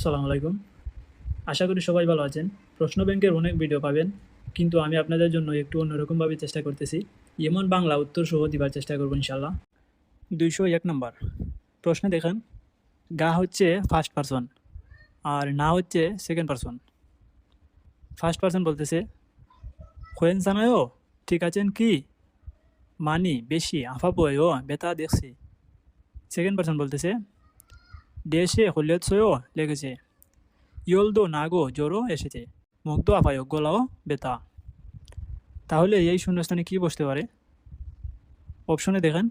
আসসালামু আলাইকুম। আশা করি সবাই ভালো আছেন। প্রশ্ন ব্যাংকের অনেক ভিডিও পাবেন, কিন্তু আমি আপনাদের জন্য একটু অন্যরকমভাবে চেষ্টা করতেছি। এমন বাংলা উত্তর সহ দিবার চেষ্টা করব ইনশাআল্লাহ। 201 নম্বর প্রশ্নে দেখেন, গা হচ্ছে ফার্স্ট পারসন আর না হচ্ছে সেকেন্ড পারসন। ফার্স্ট পারসন বলতেছে খোয়েন সানায়ও, ঠিক আছেন কি? মানি বেশি আফাপয়ও বেতা দেখছি। সেকেন্ড পারসন বলতেছে দেশে হলেছয়ও লেগেছে। ইয়লদো নাগো জ্বরও এসেছে। মুগ্ধ আপায়ক গলাও বেতা। তাহলে এই শূন্যস্থানে কি বসতে পারে? অপশনে দেখেন,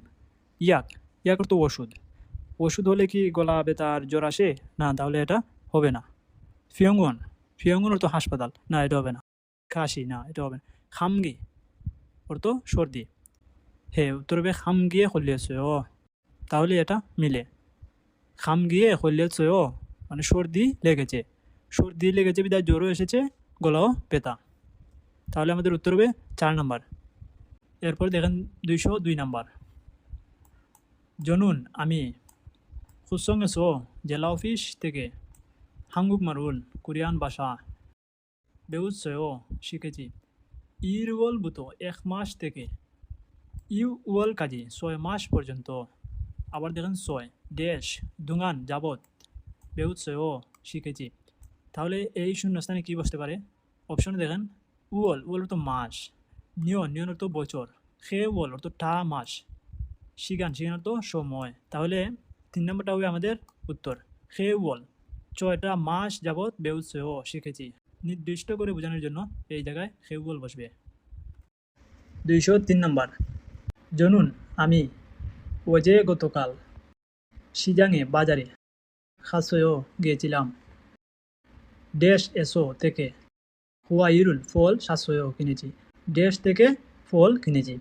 ইয়াক। ইয়াক তো ওষুধ। ওষুধ হলে কি গলা ব্যথার জ্বর আসে? না, তাহলে এটা হবে না। ফিয়ঙ্গন। ফিয়ঙ্গন তো হাসপাতাল, না এটা হবে না। কাশি, না এটা হবে না। খামগি ওর তো সর্দি। হে উত্তর হবে খাম গিয়ে হলিয়েছে ও, তাহলে এটা মিলে। খাম গিয়ে হলিয়েছে ও মানে সর্দি লেগেছে। সর্দি লেগেছে বিদায় জ্বরও এসেছে, গলাও ব্যথা। তাহলে আমাদের উত্তর হবে 4 নাম্বার। এরপর দেখেন 202 নাম্বার। জনুন আমি খুসংয়েছো জেলা অফিস থেকে হাঙ্গুক মারুল কোরিয়ান ভাষা বেউৎসও শিখেছি। ইরওয়ালবুতো 1 মাস থেকে ইউওয়াল কাজে 6 মাস পর্যন্ত। আবার দেখেন 6 দেশ দুঙ্গান যাবৎ বেউৎসও শিখেছি। তাহলে এই শূন্যস্থানে কি বসতে পারে? অপশনে দেখেন, উওল। উওল তো মাস। নিয়ন। নিয়ন তো বছর। খে ওয়াল অর্থ টা মাস। শিগান। শিগান তো সময়। তাহলে 3 নম্বরটা হবে আমাদের উত্তর। খে ওয়াল 6টা মাস যাবৎ বেউৎসও শিখেছি। নির্দিষ্ট করে বোঝানোর জন্য এই জায়গায় খে ওয়াল বসবে। 203 নম্বর। জনুন আমি ওজে গতকাল শিজাংয়ে বাজারে খাসয়েও গিয়েছিলাম। ড্যাশ এসো থেকে হুয়াইরুল ফল সাসয়েও কিনেছি। ড্যাশ থেকে ফল কিনেছি।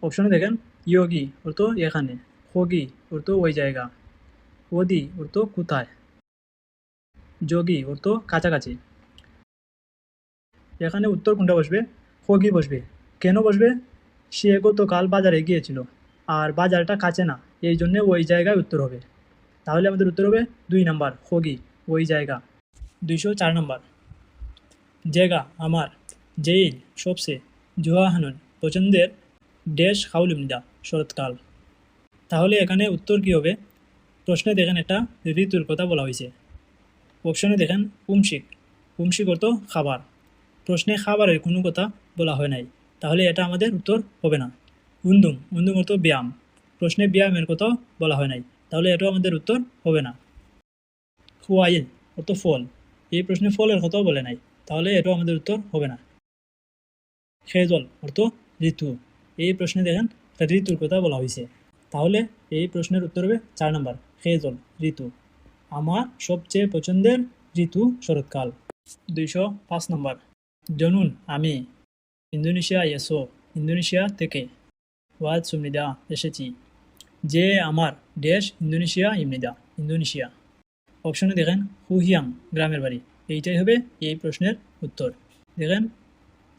অপশনে দেখেন, ইয়োগি ওর তো এখানে, হোগি ওর তো ওই জায়গা, ওদি ওর তো কোথায়, যোগী ওর তো কাছাকাছি। এখানে উত্তর কোনটা বসবে? হোগি বসবে। কেন বসবে? সে গতকাল বাজারে গিয়েছিল আর বাজারটা কাছে না, এই জন্যে ওই জায়গায় উত্তর হবে। তাহলে আমাদের উত্তর হবে 2 নাম্বার, হোগি ওই জায়গা। 204 নাম্বার। জায়গা আমার জেইল সবসে জুয়াহানুন পছন্দের ড্যাশ খাউলিমদা শরৎকাল। তাহলে এখানে উত্তর কি হবে? প্রশ্নে দেখেন একটা ঋতুর কথা বলা হয়েছে। অপশনে দেখেন পুমশিক। পুমশিক অর্থ খাবার। প্রশ্নে খাবারের কোনো কথা বলা হয় নাই, তাহলে এটা আমাদের উত্তর হবে না। উন্দুম। উন্দুম অর্থ ব্যায়াম। প্রশ্নে ব্যায়ামের কথা বলা হয় নাই, তাহলে এটাও আমাদের উত্তর হবে না। হুয়াইল অর্থ ফল। এই প্রশ্নে ফলের কথাও বলে নাই, তাহলে এটাও আমাদের উত্তর হবে না। খেজল অর্থ ঋতু। এই প্রশ্নে দেখেন ঋতুর কথা বলা হয়েছে, তাহলে এই প্রশ্নের উত্তর হবে 4 নম্বর, খেজল ঋতু। আমার সবচেয়ে পছন্দের ঋতু শরৎকাল। 205 নম্বর। জনুন আমি ইন্দোনেশিয়া এসো ইন্দোনেশিয়া থেকে ওয়াজ সুমনিদা এসেছি। যে আমার দেশ ইন্দোনেশিয়া ইমনিদা ইন্দোনেশিয়া। অপশনে দেখেন হুহিয়াং গ্রামের বাড়ি। এইটাই হবে এই প্রশ্নের উত্তর। দেখেন,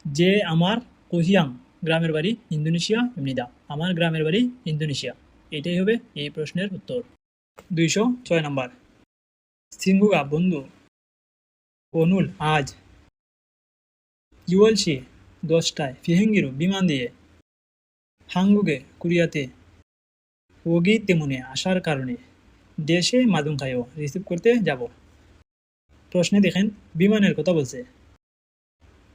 যে আমার কুহিয়াং গ্রামের বাড়ি ইন্দোনেশিয়া ইমনিদা, আমার গ্রামের বাড়ি ইন্দোনেশিয়া। এটাই হবে এই প্রশ্নের উত্তর। 206 নম্বর। সিঙ্গুগা বন্ধু অনুল আজ ইউএলসি 10টায় ফিহেঙ্গিরু বিমান দিয়ে হাঙ্গুগে কোরিয়াতে ওগি তেমনে আসার কারণে দেশে মাদুংখায়ও রিসিভ করতে যাব। প্রশ্নে দেখেন বিমানের কথা বলছে,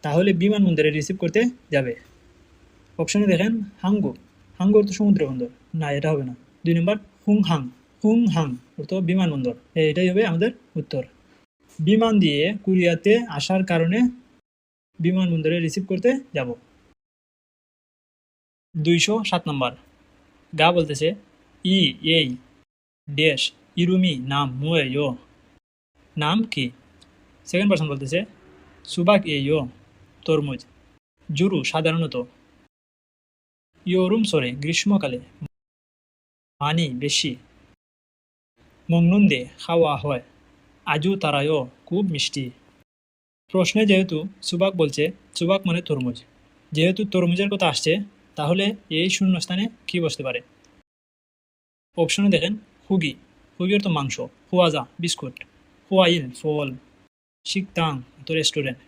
তাহলে বিমানবন্দরে রিসিভ করতে যাবে। অপশনে দেখেন হাঙ্গু। হাঙ্গু অর্থ সমুদ্র বন্দর, না এটা হবে না। 2 নম্বর হুংহাং। হুংহাং অর্থ বিমানবন্দর, এটাই হবে আমাদের উত্তর। বিমান দিয়ে কোরিয়াতে আসার কারণে বিমানবন্দরে রিসিভ করতে যাব। 207 নম্বর। গা বলতেছে ই এই ড্যাশ ইরুমি নাম মুয়ে ইয়ো, নাম কি? সেকেন্ড পার্সন বলতেছে সুবাক এ ইয়ো তরমুজ। জুরু সাধারণত। ইয়োরুম সরে গ্রীষ্মকালে। মানি বেশি। মংনুন্দে খাওয়া হয়। আজু তারায়ও খুব মিষ্টি। প্রশ্নে যেহেতু সুবাক বলছে, সুবাক মানে তরমুজ, যেহেতু তরমুজের কথা আসছে, তাহলে এই শূন্যস্থানে কি বসতে পারে? অপশনে দেখেন হুগি। হুগি অর্থ মাংস। হুয়াজা বিস্কুট। হোয়াইল ফল, শিকতাং তো রেস্টুরেন্ট।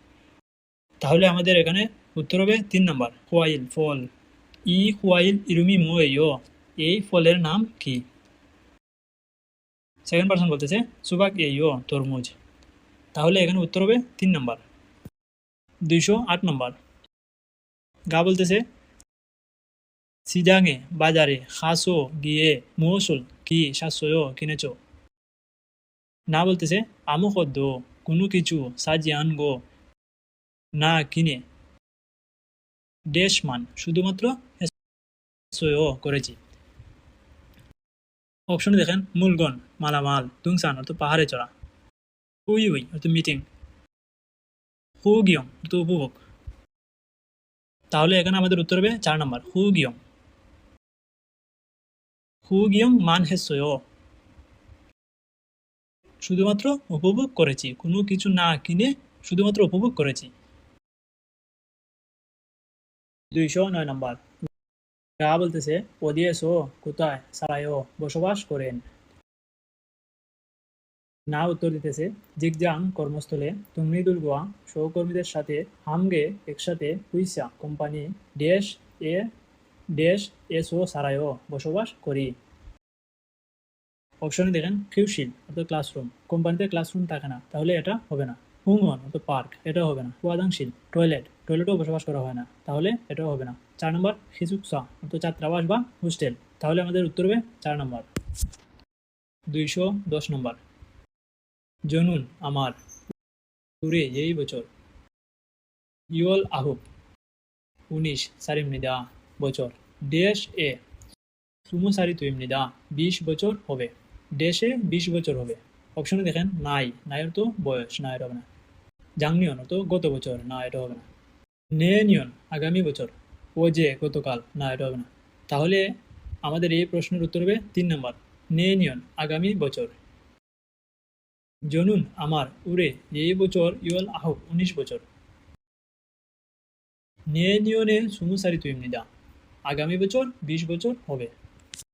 তাহলে আমাদের এখানে উত্তর হবে 3 নাম্বার হোয়াইল ফল। ই হোয়াইল ইরুমি মুয়েও, এই ফলের নাম কি? সেকেন্ড পার্সন বলতেছে সুবাক এইও তরমুজ। তাহলে এখানে উত্তর হবে 3 নাম্বার। 208 নাম্বার গা বলতেছে সিজাঙে বাজারে খাসো গিয়ে মৌসুল কি সাতশো কিনেছ। না বলতেছে আমো খদ্দ কোনো কিছু সাজিয়ে আনগো না কিনে ড্যাশ মান শুধুমাত্র করেছি। অপশনে দেখেন মূলগণ মালামাল, তুংসান অর্থ পাহাড়ে চড়া, উই উই অর্থ মিটিং, হু গিয়ং অর্থ উপভোগ। তাহলে এখানে আমাদের উত্তর হবে 4 নম্বর হু গিয়ং। হু গিয়ং মান হেসয়, শুধুমাত্র উপভোগ করেছি, কোনো কিছু না কিনে শুধুমাত্র উপভোগ করেছি। 209 নম্বর গা বলতেছে ওদিয়েসো কোথায় সারায়ও বসবাস করেন। না উত্তর দিতেছে জিগজাং কর্মস্থলে তুমৃদুল গোয়া সহকর্মীদের সাথে হামগে একসাথে হুইসা কোম্পানি ড্যাশ এ ড্যাশ এসও সারায়ও বসবাস করি। অপশনে দেখেন কিউশিল অর্থাৎ ক্লাসরুম, কোম্পানিতে ক্লাসরুম থাকে না, তাহলে এটা হবে না। হুমন অর্থাৎ পার্ক, এটাও হবে না। ওয়াদাংশিল টয়লেট, টয়লেটেও বসবাস করা হয় না, তাহলে এটাও হবে না। 4 নম্বর খিচুকসা অর্থাৎ ছাত্রাবাস বা হোস্টেল, তাহলে আমাদের উত্তর হবে 4 নম্বর। 210 নম্বর জনুন আমার পুরে এই বছর ইয়ল আহুব 19 সারিমনিদা বছর ড্যাশ এ সুমসারি তুইমনিদা 20 বছর হবে। ড্যাশে 20 বছর হবে। অপশনে দেখেন নাই, নাইয়ের তো বয়স, না এটা হবে না। জাংনিয়ন তো গত বছর, না এটা হবে না। নিয়ন আগামী বছর, ও যে গতকাল, না এটা হবে না। তাহলে আমাদের এই প্রশ্নের উত্তর হবে 3 নম্বর নিয়ন আগামী বছর। জনুন আমার উরে এই বছর ইয়ল আহুব 19 বছর। নিয়নে সুমুসারি তুইমনিদা আগামী বছর 20 বছর হবে।